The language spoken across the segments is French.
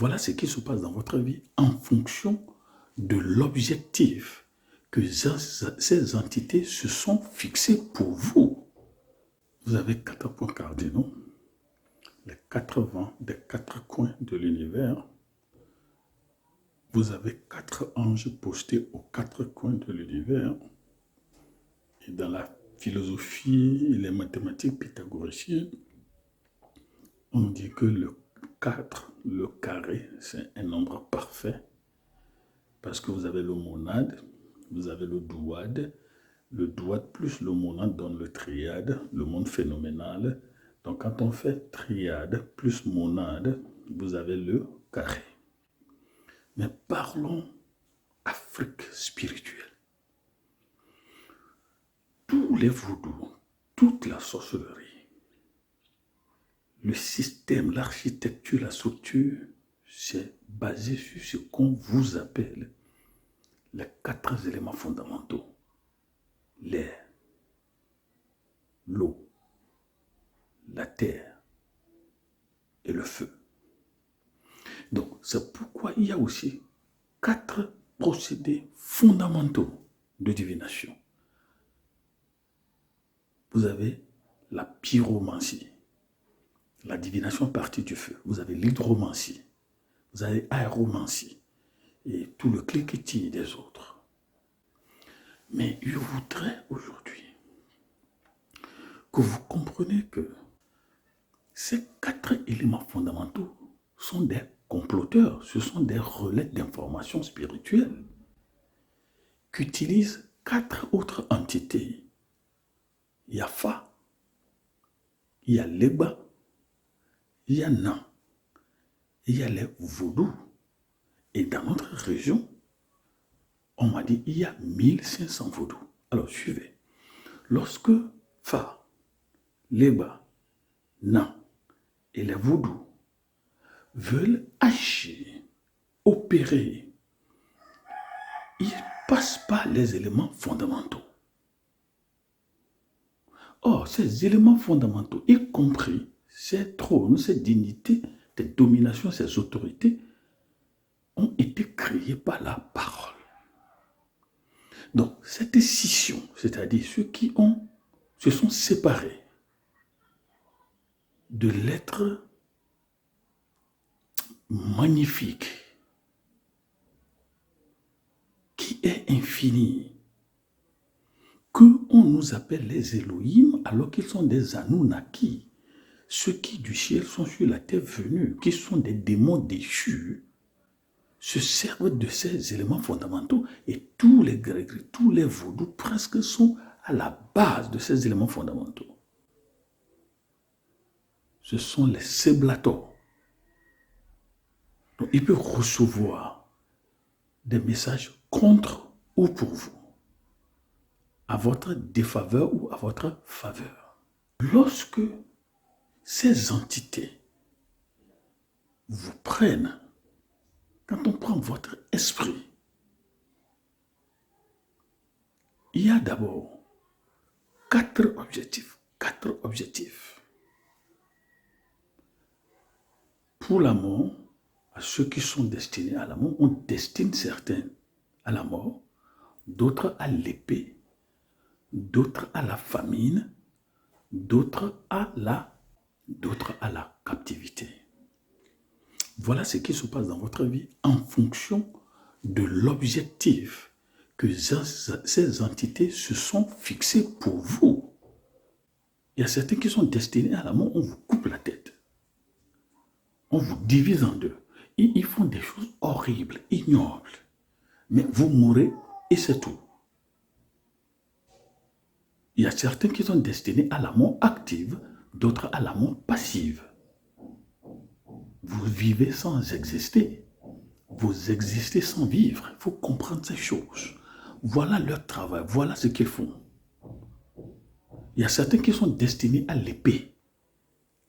Voilà ce qui se passe dans votre vie en fonction de l'objectif que ces entités se sont fixées pour vous. Vous avez 4 points cardinaux, les 4 vents des 4 coins de l'univers. Vous avez 4 anges postés aux 4 coins de l'univers. Et dans la philosophie et les mathématiques pythagoriciennes, on dit que le 4, le carré, c'est un nombre parfait. Parce que vous avez le monade, vous avez le douade plus le monade donne le triade, le monde phénoménal. Donc quand on fait triade plus monade, vous avez le carré. Mais parlons Afrique spirituelle. Tous les vaudous, toute la sorcellerie, le système, l'architecture, la structure, c'est basé sur ce qu'on vous appelle les 4 éléments fondamentaux. L'air, l'eau, la terre et le feu. Donc, c'est pourquoi il y a aussi 4 procédés fondamentaux de divination. Vous avez la pyromancie, la divination à partir du feu. Vous avez l'hydromancie, vous avez l'aéromancie et tout le cliquetis des autres. Mais je voudrais aujourd'hui que vous compreniez que ces 4 éléments fondamentaux sont des comploteurs, ce sont des relais d'informations spirituelles qu'utilisent 4 autres entités. Il y a Fa, il y a Leba, il y a Nan, il y a les vaudous. Et dans notre région, on m'a dit il y a 1500 vaudous. Alors suivez. Lorsque Fa, Leba, Nan et les vaudous veulent agir, opérer, ils ne passent pas les éléments fondamentaux. Or, ces éléments fondamentaux, y compris ces trônes, ces dignités, ces dominations, ces autorités, ont été créés par la parole. Donc, cette scission, c'est-à-dire ceux qui se sont séparés de l'être magnifique, qui est infini, qu'on nous appelle les Elohim, alors qu'ils sont des Anunnaki, ceux qui du ciel sont sur la terre venus, qui sont des démons déchus, se servent de ces éléments fondamentaux et tous les Grecs, tous les vaudous presque sont à la base de ces éléments fondamentaux. Ce sont les séblators. Donc ils peuvent recevoir des messages contre ou pour vous, à votre défaveur ou à votre faveur. Lorsque ces entités vous prennent, quand on prend votre esprit, il y a d'abord 4 objectifs. 4 objectifs. Pour la mort, à ceux qui sont destinés à la mort, on destine certains à la mort, d'autres à l'épée, d'autres à la famine, d'autres à la captivité. Voilà ce qui se passe dans votre vie en fonction de l'objectif que ces entités se sont fixées pour vous. Il y a certains qui sont destinés à la mort, on vous coupe la tête. On vous divise en deux. Ils font des choses horribles, ignobles. Mais vous mourrez et c'est tout. Il y a certains qui sont destinés à la mort active, d'autres à la mort passive. Vous vivez sans exister. Vous existez sans vivre. Il faut comprendre ces choses. Voilà leur travail, voilà ce qu'ils font. Il y a certains qui sont destinés à l'épée.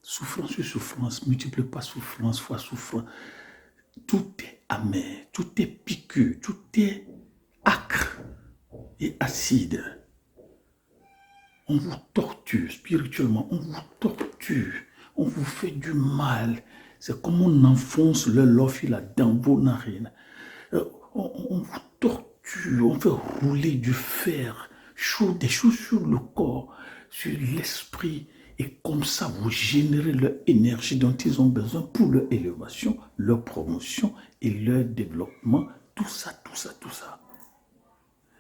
Souffrance sur souffrance, multiple pas souffrance fois souffrance. Tout est amer, tout est piqueux, tout est acre et acide. On vous torture spirituellement, on vous torture, on vous fait du mal. C'est comme on enfonce le lofila dans vos narines. On vous torture, on fait rouler du fer chaud, des choses sur le corps, sur l'esprit. Et comme ça, vous générez leur énergie dont ils ont besoin pour leur élévation, leur promotion et leur développement. Tout ça, tout ça, tout ça.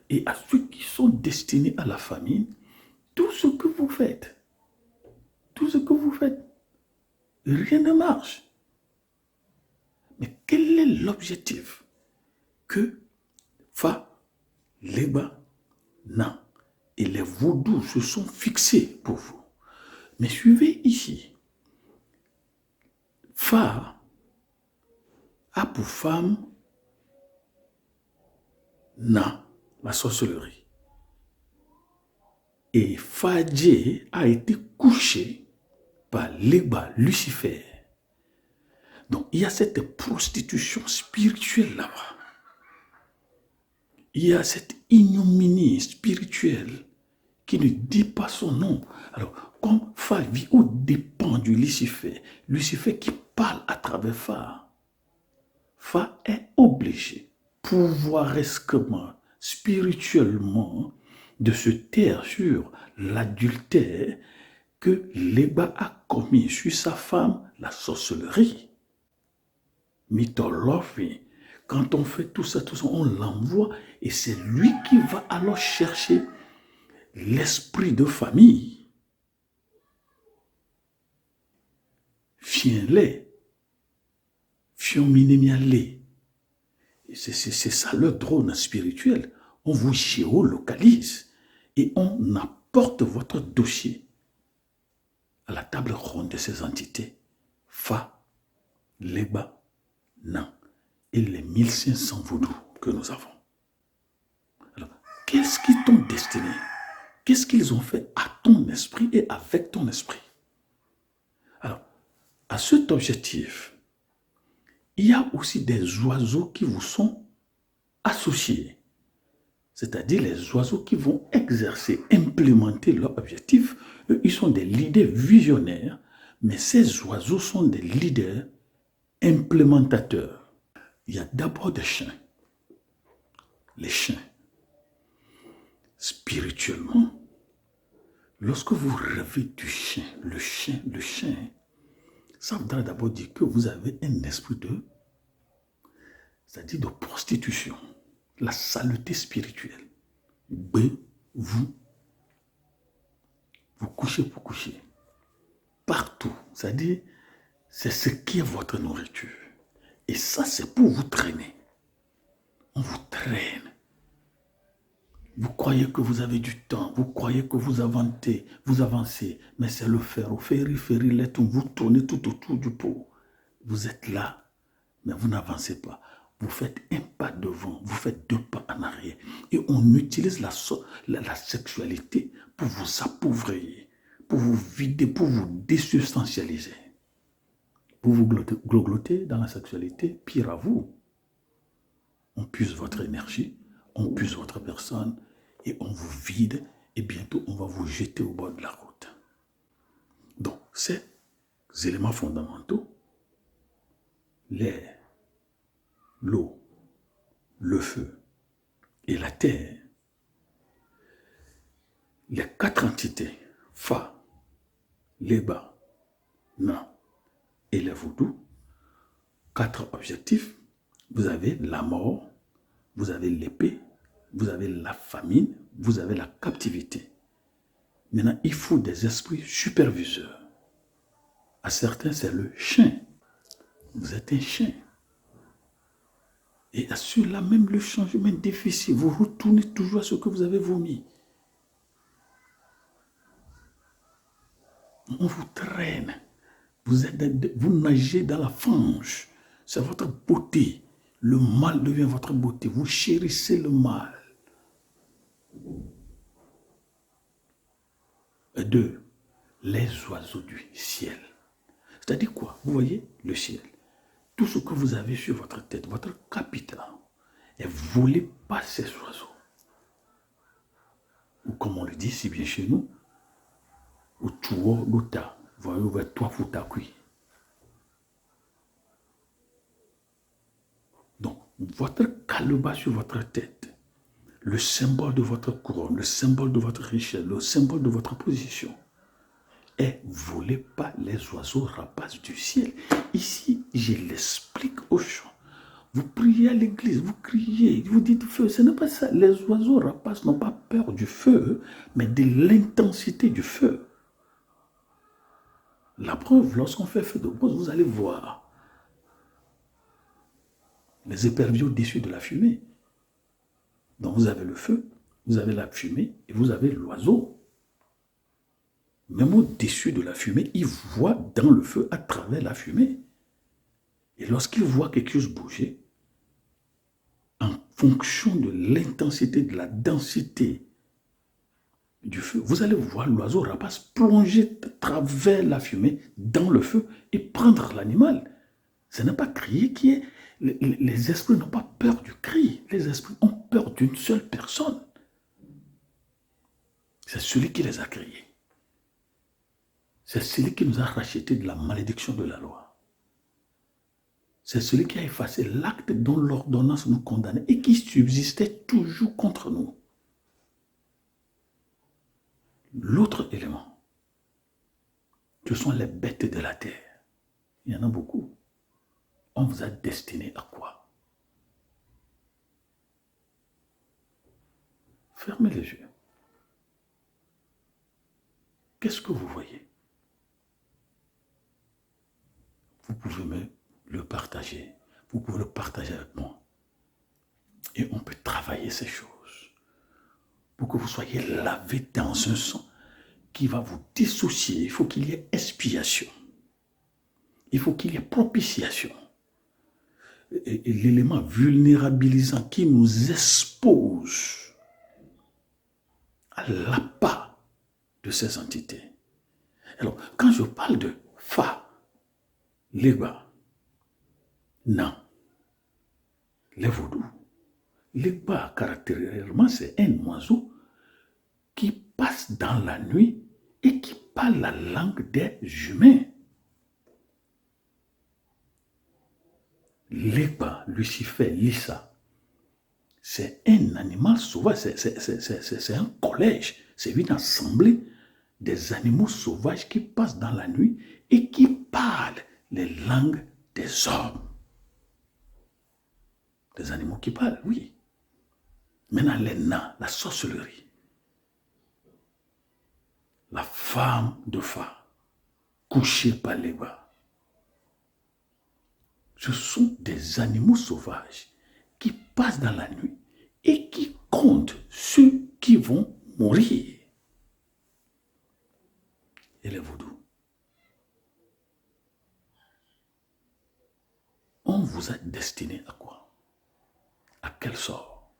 Et à ceux qui sont destinés à la famine, tout ce que vous faites, rien ne marche. Mais quel est l'objectif que Fa, Leba, Nan et les vaudous se sont fixés pour vous? Mais suivez ici. Fa a pour femme Nan, la sorcellerie. Et Fadje a été couché par Leba, Lucifer. Donc il y a cette prostitution spirituelle là-bas. Il y a cette ignominie spirituelle qui ne dit pas son nom. Alors, comme Fa vit au dépend du Lucifer, Lucifer qui parle à travers Fa, Fa est obligé, pouvoiresquement, spirituellement, de se taire sur l'adultère que Leba a commis sur sa femme, la sorcellerie. Mythologie. Quand on fait tout ça, on l'envoie et c'est lui qui va alors chercher l'esprit de famille. Fien-les, fion-minemialé. C'est ça le drone spirituel. On vous géolocalise et on apporte votre dossier à la table ronde de ces entités. Fa, Leba, Nan et les 1500 vaudous que nous avons. Alors, qu'est-ce qu'ils t'ont destiné? Qu'est-ce qu'ils ont fait à ton esprit et avec ton esprit? Alors, à cet objectif, il y a aussi des oiseaux qui vous sont associés. C'est-à-dire les oiseaux qui vont exercer, implémenter leur objectif. Eux, ils sont des leaders visionnaires, mais ces oiseaux sont des leaders implémentateurs. Il y a d'abord des chiens. Les chiens. Spirituellement, lorsque vous rêvez du chien, le chien, ça voudrait d'abord dire que vous avez un esprit c'est-à-dire de prostitution, la saleté spirituelle. Vous couchez pour coucher. Partout, c'est-à-dire, c'est ce qui est votre nourriture. Et ça, c'est pour vous traîner. On vous traîne. Vous croyez que vous avez du temps, vous croyez que vous avancez, mais c'est le fer. Au ferry, vous tournez tout autour du pot. Vous êtes là, mais vous n'avancez pas. Vous faites un pas devant, vous faites 2 pas en arrière. Et on utilise la sexualité pour vous appauvrir, pour vous vider, pour vous désubstantialiser. Vous vous glogotez dans la sexualité, pire à vous. On puise votre énergie, on puise votre personne et on vous vide et bientôt on va vous jeter au bord de la route. Donc, ces éléments fondamentaux, l'air, l'eau, le feu et la terre, les 4 entités, Fa, Leba, Nan et les vaudous, 4 objectifs. Vous avez la mort, vous avez l'épée, vous avez la famine, vous avez la captivité. Maintenant, il faut des esprits superviseurs. À certains, c'est le chien. Vous êtes un chien. Et à ceux-là, même le changement est difficile. Vous retournez toujours à ce que vous avez vomi. On vous traîne. Vous nagez dans la fange. C'est votre beauté. Le mal devient votre beauté. Vous chérissez le mal. Et 2, les oiseaux du ciel. C'est-à-dire quoi? Vous voyez le ciel. Tout ce que vous avez sur votre tête, votre capital, est volé par ces oiseaux. Ou comme on le dit si bien chez nous, au tuo luta, voyez toi futa kui. votre caleba sur votre tête, le symbole de votre couronne, le symbole de votre richesse, le symbole de votre position, est volé par les oiseaux rapaces du ciel. Ici, je l'explique aux gens. Vous priez à l'église, vous criez, vous dites feu. Ce n'est pas ça. Les oiseaux rapaces n'ont pas peur du feu, mais de l'intensité du feu. La preuve, lorsqu'on fait feu de brousse, vous allez voir les éperviers au-dessus de la fumée. Donc vous avez le feu, vous avez la fumée et vous avez l'oiseau. Même au-dessus de la fumée, il voit dans le feu à travers la fumée. Et lorsqu'il voit quelque chose bouger, en fonction de l'intensité, de la densité du feu, vous allez voir l'oiseau rapace plonger à travers la fumée dans le feu et prendre l'animal. Ce n'est pas crier qui est... Les esprits n'ont pas peur du cri. Les esprits ont peur d'une seule personne. C'est celui qui les a créés. C'est celui qui nous a rachetés de la malédiction de la loi. C'est celui qui a effacé l'acte dont l'ordonnance nous condamnait et qui subsistait toujours contre nous. L'autre élément, ce sont les bêtes de la terre. Il y en a beaucoup. On vous a destiné à quoi? Fermez les yeux. Qu'est-ce que vous voyez? Vous pouvez me le partager. Vous pouvez le partager avec moi. Et on peut travailler ces choses pour que vous soyez lavé dans un sang qui va vous dissocier. Il faut qu'il y ait expiation. Il faut qu'il y ait propitiation. Et l'élément vulnérabilisant qui nous expose à l'appât de ces entités. Alors, quand je parle de Fa, Legba, Nan, les vaudous, Legba, caractéristiquement, c'est un oiseau qui passe dans la nuit et qui parle la langue des humains. Legba, Lucifer, Lisa, c'est un animal sauvage, c'est un collège, c'est une assemblée des animaux sauvages qui passent dans la nuit et qui parlent les langues des hommes. Des animaux qui parlent, oui. Maintenant, les nains, la sorcellerie, la femme de Fa, couchée par les bas. Ce sont des animaux sauvages qui passent dans la nuit et qui comptent ceux qui vont mourir. Et les vaudous. On vous a destiné à quoi? À quel sort?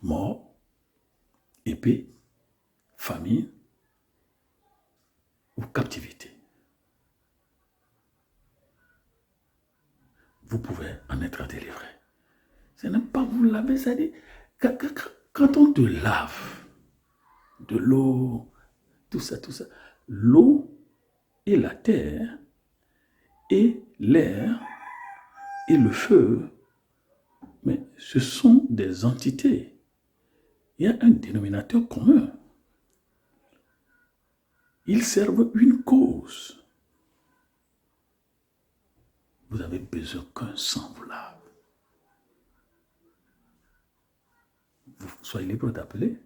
Mort, épée, famine ou captivité? Vous pouvez en être délivré. Ce n'est pas vous laver, ça dit. Quand on te lave, de l'eau, tout ça, l'eau et la terre et l'air et le feu, mais ce sont des entités. Il y a un dénominateur commun. Ils servent une cause. Vous avez besoin qu'un sang vous lave. Vous soyez libre d'appeler